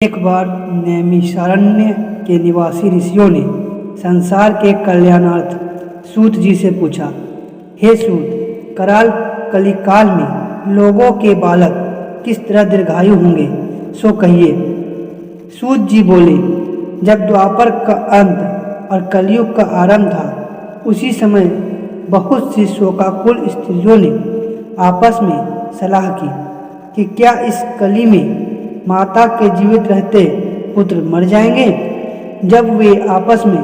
एक बार नैमिषारण्य के निवासी ऋषियों ने संसार के कल्याणार्थ सूत जी से पूछा, हे सूत, कराल कलिकाल में लोगों के बालक किस तरह दीर्घायु होंगे, सो कहिए। सूत जी बोले, जब द्वापर का अंत और कलयुग का आरंभ था, उसी समय बहुत सी शोकाकुल स्त्रियों ने आपस में सलाह की कि क्या इस कली में माता के जीवित रहते पुत्र मर जाएंगे। जब वे आपस में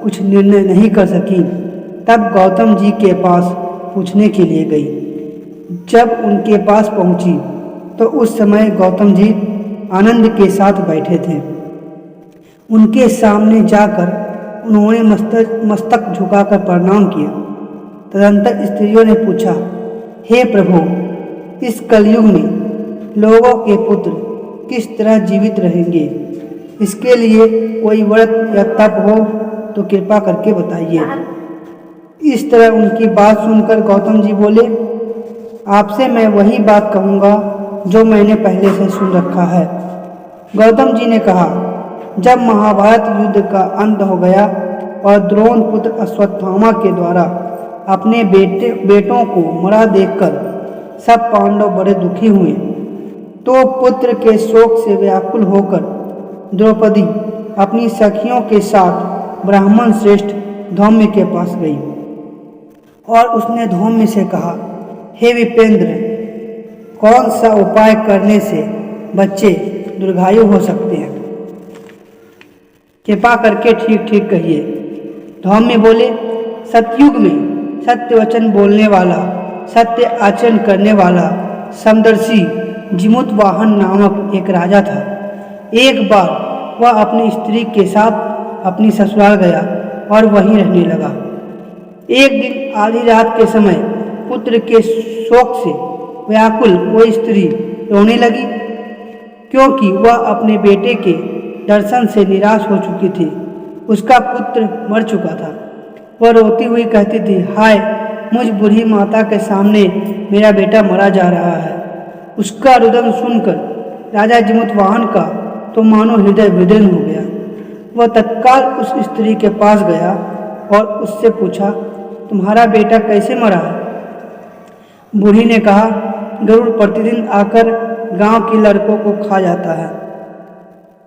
कुछ निर्णय नहीं कर सकी, तब गौतम जी के पास पूछने के लिए गई। जब उनके पास पहुंची तो उस समय गौतम जी आनंद के साथ बैठे थे। उनके सामने जाकर उन्होंने मस्तक झुकाकर प्रणाम किया। तदंतर स्त्रियों ने पूछा, हे प्रभु, इस कलयुग में लोगों के पुत्र किस तरह जीवित रहेंगे, इसके लिए कोई व्रत या तप हो तो कृपा करके बताइए। इस तरह उनकी बात सुनकर गौतम जी बोले, आपसे मैं वही बात कहूँगा जो मैंने पहले से सुन रखा है। गौतम जी ने कहा, जब महाभारत युद्ध का अंत हो गया और द्रोण पुत्र अश्वत्थामा के द्वारा अपने बेटों को मरा देखकर सब पांडव बड़े दुखी हुए, तो पुत्र के शोक से व्याकुल होकर द्रौपदी अपनी सखियों के साथ ब्राह्मण श्रेष्ठ धौम्य के पास गई और उसने धौम्य से कहा, हे विपेंद्र, कौन सा उपाय करने से बच्चे दीर्घायु हो सकते हैं, कृपा करके ठीक ठीक कहिए। धौम्य बोले, सतयुग में सत्य वचन बोलने वाला, सत्य आचरण करने वाला समदर्शी जिमुतवाहन नामक एक राजा था। एक बार वह अपनी स्त्री के साथ अपनी ससुराल गया और वहीं रहने लगा। एक दिन आधी रात के समय पुत्र के शोक से व्याकुल कोई स्त्री रोने लगी, क्योंकि वह अपने बेटे के दर्शन से निराश हो चुकी थी। उसका पुत्र मर चुका था। वह रोती हुई कहती थी, हाय, मुझ बूढ़ी माता के सामने मेरा बेटा मरा जा रहा है। उसका रुदन सुनकर राजा जिमुतवाहन का तो मानो हृदय विदीर्ण हो गया। वह तत्काल उस स्त्री के पास गया और उससे पूछा, तुम्हारा बेटा कैसे मरा है। बूढ़ी ने कहा, गरुड़ प्रतिदिन आकर गांव के लड़कों को खा जाता है।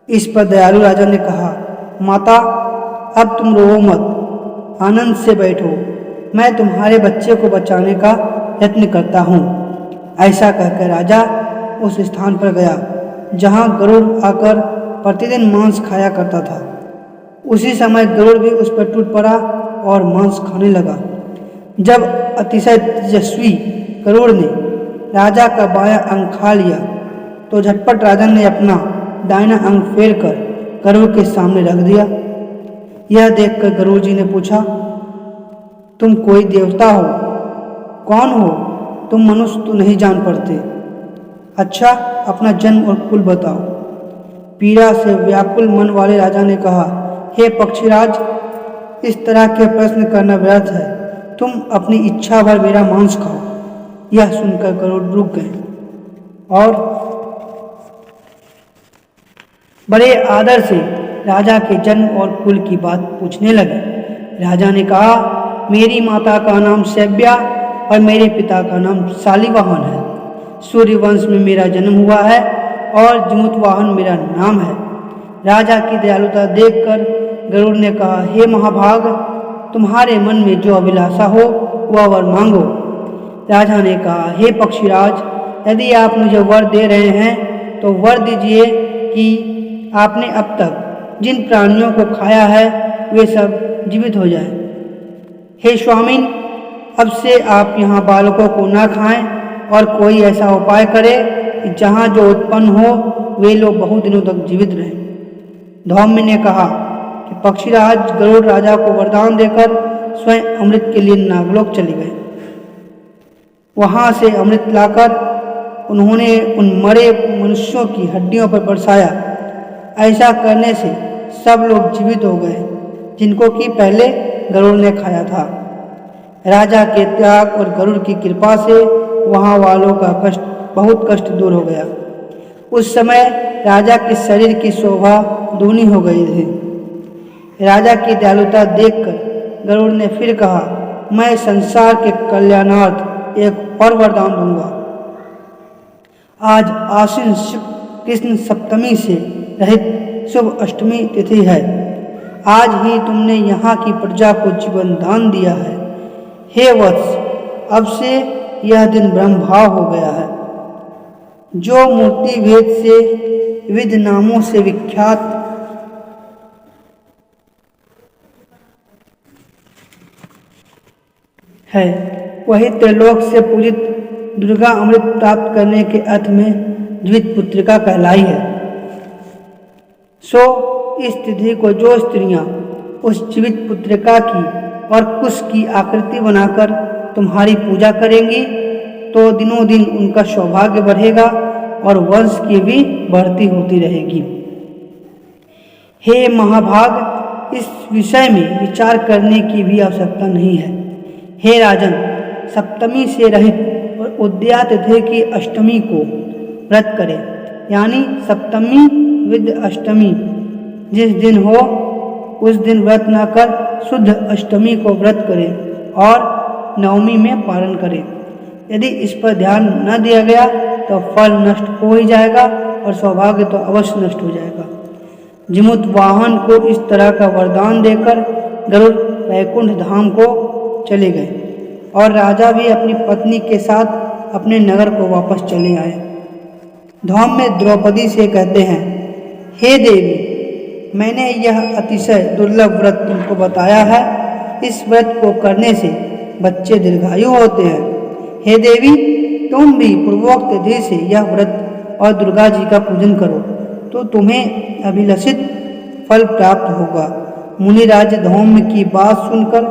इस पर दयालु राजा ने कहा, माता, अब तुम रो मत, आनंद से बैठो, मैं तुम्हारे बच्चे को बचाने का यत्न करता हूँ। ऐसा कहकर राजा उस स्थान पर गया जहाँ गरुड़ आकर प्रतिदिन मांस खाया करता था। उसी समय गरुड़ भी उस पर टूट पड़ा और मांस खाने लगा। जब अतिशय तेजस्वी गरुड़ ने राजा का बायां अंग खा लिया, तो झटपट राजा ने अपना दाहिना अंग फेर कर गरुड़ के सामने रख दिया। यह देखकर गरुड़ जी ने पूछा, तुम कोई देवता हो? कौन हो तुम? मनुष्य तो नहीं जान पड़ते। अच्छा, अपना जन्म और कुल बताओ। पीड़ा से व्याकुल मन वाले राजा ने कहा, हे पक्षीराज, इस तरह के प्रश्न करना व्यर्थ है। तुम अपनी इच्छा भर मेरा मांस खाओ। यह सुनकर गरुड़ रुक गए और बड़े आदर से राजा के जन्म और कुल की बात पूछने लगे। राजा ने कहा, मेरी माता का नाम शैव्या और मेरे पिता का नाम शालिवाहन है। सूर्यवंश में मेरा जन्म हुआ है और जिमुतवाहन मेरा नाम है। राजा की दयालुता देखकर गरुड़ ने कहा, हे महाभाग, तुम्हारे मन में जो अभिलाषा हो वह वर मांगो। राजा ने कहा, हे पक्षीराज, यदि आप मुझे वर दे रहे हैं तो वर दीजिए कि आपने अब तक जिन प्राणियों को खाया है वे सब जीवित हो जाएं। हे स्वामिन, अब से आप यहाँ बालकों को न खाएं और कोई ऐसा उपाय करें कि जहाँ जो उत्पन्न हो वे लोग बहुत दिनों तक जीवित रहें। धौम्य ने कहा कि पक्षीराज गरुड़ राजा को वरदान देकर स्वयं अमृत के लिए नागलोक चले गए। वहाँ से अमृत लाकर उन्होंने उन मरे मनुष्यों की हड्डियों पर बरसाया। ऐसा करने से सब लोग जीवित हो गए जिनको कि पहले गरुड़ ने खाया था। राजा के त्याग और गरुड़ की कृपा से वहाँ वालों का बहुत कष्ट दूर हो गया। उस समय राजा के शरीर की शोभा दूनी हो गई थी। राजा की दयालुता देखकर गरुड़ ने फिर कहा, मैं संसार के कल्याणार्थ एक और वरदान दूंगा। आज आश्विन कृष्ण सप्तमी से रहित शुभ अष्टमी तिथि है। आज ही तुमने यहाँ की प्रजा को जीवन दान दिया है। हे वत्स, अब से यह दिन ब्रह्म भाव हो गया है। जो मूर्ति भेद से विविध नामों से विख्यात है, वही त्रिलोक से पूजित दुर्गा अमृत प्राप्त करने के अर्थ में द्वित पुत्रिका कहलाई है। सो इस तिथि को जो स्त्रियां उस जीवित पुत्रिका की और कुश की आकृति बनाकर तुम्हारी पूजा करेंगी, तो दिनों दिन उनका सौभाग्य बढ़ेगा और वंश की भी बढ़ती होती रहेगी। हे महाभाग, इस विषय में विचार करने की भी आवश्यकता नहीं है। हे राजन, सप्तमी से रहित और उद्या तिथि की अष्टमी को व्रत करें, यानी सप्तमी विद अष्टमी जिस दिन हो उस दिन व्रत न कर शुद्ध अष्टमी को व्रत करें और नवमी में पारण करें। यदि इस पर ध्यान न दिया गया तो फल नष्ट हो ही जाएगा और सौभाग्य तो अवश्य नष्ट हो जाएगा। जिमुत वाहन को इस तरह का वरदान देकर गरुड़ वैकुंठ धाम को चले गए और राजा भी अपनी पत्नी के साथ अपने नगर को वापस चले आए। धाम में द्रौपदी से कहते हैं, हे देवी, मैंने यह अतिशय दुर्लभ व्रत तुमको बताया है। इस व्रत को करने से बच्चे दीर्घायु होते हैं। हे देवी, तुम भी पूर्वोक्त तिथि से यह व्रत और दुर्गा जी का पूजन करो तो तुम्हें अभिलषित फल प्राप्त होगा। मुनिराज धौम्य की बात सुनकर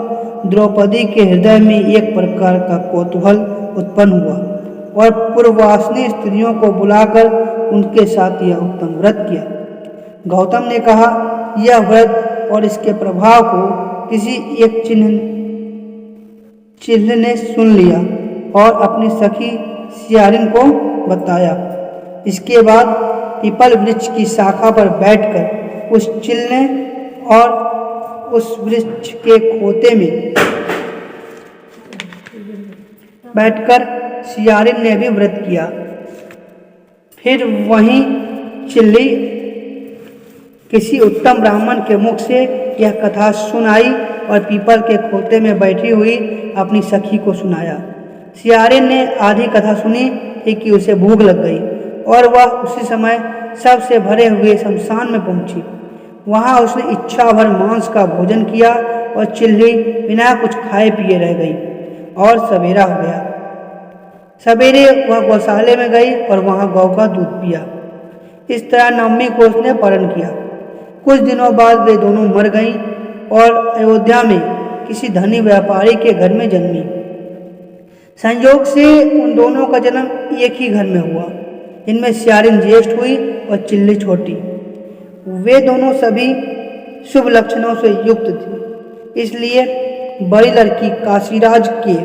द्रौपदी के हृदय में एक प्रकार का कौतूहल उत्पन्न हुआ और पूर्ववासिनी स्त्रियों को बुलाकर उनके साथ यह उत्तम व्रत किया। गौतम ने कहा, यह व्रत और इसके प्रभाव को किसी एक चिन्ह ने सुन लिया और अपनी सखी सियारिन को बताया। इसके बाद पीपल वृक्ष की शाखा पर बैठकर उस चिल्ने और उस वृक्ष के खोते में बैठकर सियारिन ने भी व्रत किया। फिर वहीं चिल्ली किसी उत्तम ब्राह्मण के मुख से यह कथा सुनाई और पीपल के खोते में बैठी हुई अपनी सखी को सुनाया। सियारिन ने आधी कथा सुनी थी कि उसे भूख लग गई और वह उसी समय सबसे भरे हुए शमशान में पहुंची। वहां उसने इच्छा भर मांस का भोजन किया और चिल्ली बिना कुछ खाए पिए रह गई और सवेरा हो गया। सवेरे वह गौशाले में गई और वहां गौ का दूध पिया। इस तरह नवमी को उसने पारण किया। कुछ दिनों बाद वे दोनों मर गईं और अयोध्या में किसी धनी व्यापारी के घर में जन्मी। संयोग से उन दोनों का जन्म एक ही घर में हुआ। इनमें सियारिन ज्येष्ठ हुई और चिल्ली छोटी। वे दोनों सभी शुभ लक्षणों से युक्त थी, इसलिए बड़ी लड़की काशीराज के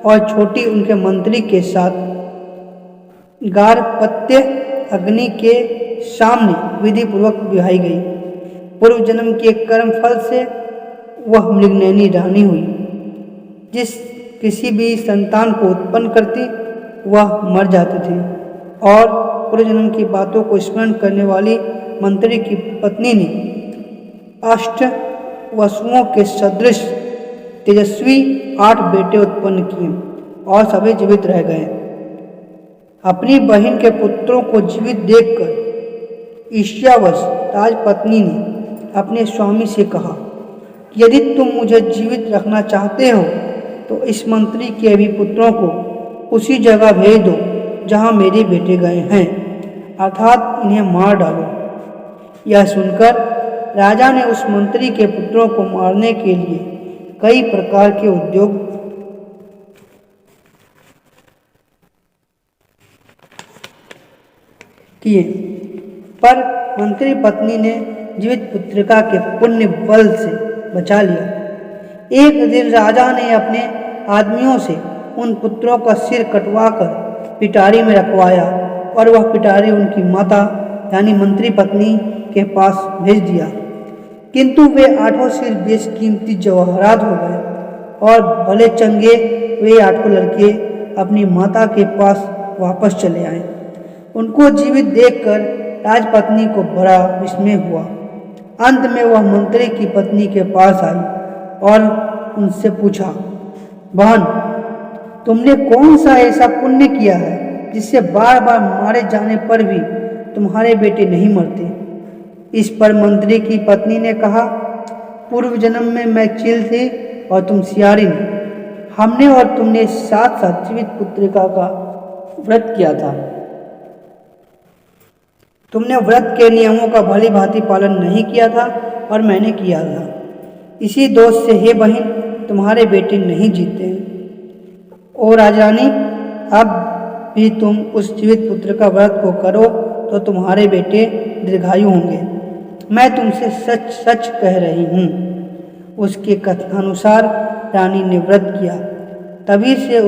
और छोटी उनके मंत्री के साथ गारहपत्य अग्नि के सामने विधि पूर्वक विवाही गई। पूर्व जन्म के कर्म फल से वह मृगनयनी रानी हुई। जिस किसी भी संतान को उत्पन्न करती वह मर जाती थी और पूर्व जन्म की बातों को स्मरण करने वाली मंत्री की पत्नी ने 8 वसुओं के सदृश तेजस्वी 8 बेटे उत्पन्न किए और सभी जीवित रह गए। अपनी बहन के पुत्रों को जीवित देखकर ईर्ष्यावश राजपत्नी ने अपने स्वामी से कहा, यदि तुम मुझे जीवित रखना चाहते हो तो इस मंत्री के भी पुत्रों को उसी जगह भेज दो जहां मेरे बेटे गए हैं, अर्थात इन्हें मार डालो। यह सुनकर राजा ने उस मंत्री के पुत्रों को मारने के लिए कई प्रकार के उद्योग किए, पर मंत्री पत्नी ने जीवित पुत्रिका के पुण्य बल से बचा लिया। एक दिन राजा ने अपने आदमियों से उन पुत्रों का सिर कटवाकर पिटारी में रखवाया और वह पिटारी उनकी माता यानी मंत्री पत्नी के पास भेज दिया, किंतु वे 8 सिर बेशकीमती जवाहरात हो गए और भले चंगे वे 8 लड़के अपनी माता के पास वापस चले आए। उनको जीवित देखकर राजपत्नी को बड़ा विस्मय हुआ। अंत में वह मंत्री की पत्नी के पास आई और उनसे पूछा, बहन, तुमने कौन सा ऐसा पुण्य किया है जिससे बार बार मारे जाने पर भी तुम्हारे बेटे नहीं मरते? इस पर मंत्री की पत्नी ने कहा, पूर्व जन्म में मैं चील थी और तुम सियारिन। हमने और तुमने साथ साथ जीवित पुत्रिका का व्रत किया था। तुमने व्रत के नियमों का भली भांति पालन नहीं किया था और मैंने किया था। इसी दोष से हे बहन, तुम्हारे बेटे नहीं जीते। ओ राजरानी, अब भी तुम उस जीवित पुत्र का व्रत को करो तो तुम्हारे बेटे दीर्घायु होंगे। मैं तुमसे सच सच कह रही हूँ। उसके कथनानुसार रानी ने व्रत किया। तभी से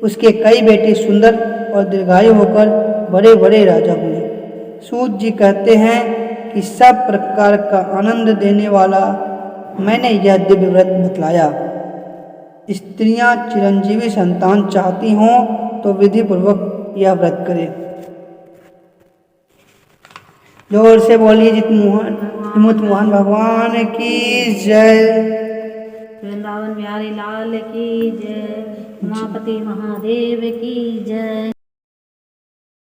उसके कई बेटे सुंदर और दीर्घायु होकर बड़े बड़े राजा हुए। सूत जी कहते हैं कि सब प्रकार का आनंद देने वाला मैंने यह दिव्य व्रत बतलाया। स्त्रियां चिरंजीवी संतान चाहती हों तो विधि पूर्वक यह व्रत करें। जोर से बोलिए जितमुत मोहन भगवान की जय। वृंदावन बिहारी लाल की जय। उमापति महादेव की जय।